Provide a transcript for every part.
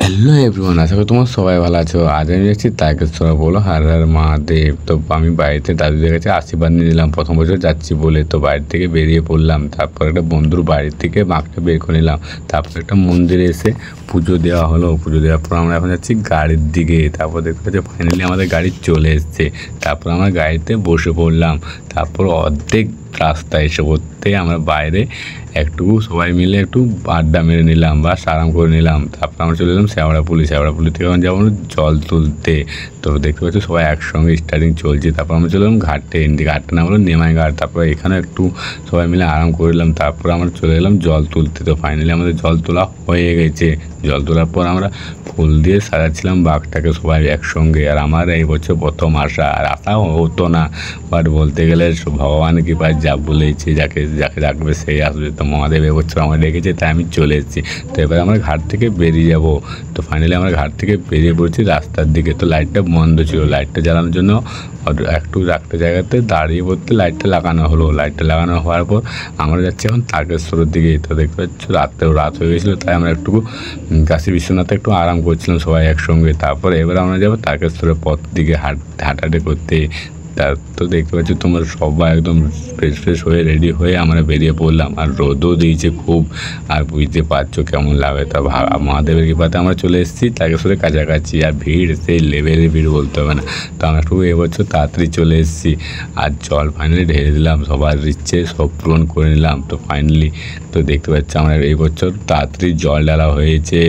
Hello everyone, আশা করি তোমার সবাই ভালো আছো। আজ আমি যাচ্ছি তারকেশ্বর, বলো হর হর মহাদেব। তো আমি বাড়িতে দাদুদের কাছে আশীর্বাদ নিয়ে নিলাম, প্রথম বছর যাচ্ছি বলে। তো বাড়ি থেকে বেরিয়ে পড়লাম, তারপর একটা বন্ধুর বাড়ি থেকে মাকে বের করে নিলাম, তারপর একটা মন্দিরে এসে পুজো দেওয়া হলো। পুজো দেওয়ার পর আমরা এখন যাচ্ছি গাড়ির দিকে। তারপর দেখতে পাচ্ছি ফাইনালি আমাদের গাড়ি চলে এসছে। তারপর আমরা গাড়িতে বসে পড়লাম। তারপর অর্ধেক রাস্তা এসে পড়তে আমরা বাইরে একটু সবাই মিলে একটু আড্ডা মেরে নিলাম বা আরাম করে নিলাম। তারপর আমরা চলে এলাম শ্যাওড়াপুলি থেকে আমরা যাবো জল তুলতে। তো দেখতে পাচ্ছি সবাই একসঙ্গে স্টার্টিং চলছে। তারপর আমরা চলে এলাম ঘাটে নাম হলো নেমাই ঘাট। তারপর এখানে একটু সবাই মিলে আরাম করলাম। তারপর আমরা চলে এলাম জল তুলতে। তো ফাইনালি আমাদের জল তোলা হয়ে গেছে। জল তোলার পর আমরা ফুল দিয়ে সাজাচ্ছিলাম বাঘটাকে সবাই একসঙ্গে। আর আমার এই বছর প্রথম আসা, আর আসা হতো না, বাট বলতে গেলে ভগবান কৃপায় যা বলেছে যাকে ডাকবে সেই আসবে। তো মহাদেব এবছর আমার ডেকেছে, তাই আমি চলে এসেছি। তো এবার আমরা ঘাট থেকে বেরিয়ে যাব। তো ফাইনালি আমরা ঘাট থেকে বেরিয়ে পড়ছি রাস্তার দিকে। তো লাইটটা বন্ধ ছিল, লাইটটা জ্বালানোর জন্য একটু একটা জায়গাতে দাঁড়িয়ে পড়তে লাইটটা লাগানো হলো। লাইটটা লাগানো হওয়ার পর আমরা যাচ্ছি এখন তারকেশ্বরের দিকে। তো দেখতে পাচ্ছ রাত হয়ে গেছিলো, তাই আমরা একটু কাশী বিশ্বনাথে একটু আরাম করছিলাম সবাই একসঙ্গে। তারপর এবার আমরা যাবো তারকেশ্বরের পথ দিকে হাঁটাহাঁটি করতে। তো দেখতে পাচ্ছি তোমরা সবাই একদম ফ্রেশ হয়ে রেডি হয়ে আমরা বেরিয়ে পড়লাম। আর রোদও দিয়েছে খুব, আর বুঝতে পারছো কেমন লাগে। তা মহাদেবের কৃপাতে আমরা চলে এসেছি তারকেশ্বরের কাছাকাছি। আর ভিড় সেই লেভেলের ভিড় বলতে হবে না। তো আমরা একটু এবছর তাড়াতাড়ি চলে এসেছি। আর জল ফাইনালি ঢেলে দিলাম, সবার ইচ্ছে সব পূরণ করে নিলাম। তো ফাইনালি তো দেখতে পাচ্ছি আমরা এই বছর তাড়াতাড়ি জল ঢালা হয়েছে।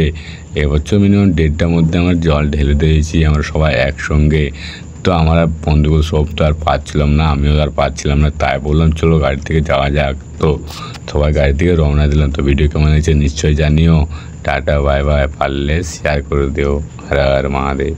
এবছর মিনিমাম 1.5টার মধ্যে আমরা জল ঢেলে দিয়েছি আমরা সবাই একসঙ্গে। তো আমরা বন্ধুগুলো সব তো আর পাচ্ছিলাম না, আমিও আর পাচ্ছিলাম না, তাই বললাম চলো গাড়ি থেকে যাওয়া যাক। তো সবাই গাড়ি থেকে রওনা দিলাম। তো ভিডিও কেমন হয়েছে নিশ্চয়ই জানিও। টাটা বাই বাই, পারলে শেয়ার করে দিও। হর হর মহাদেব।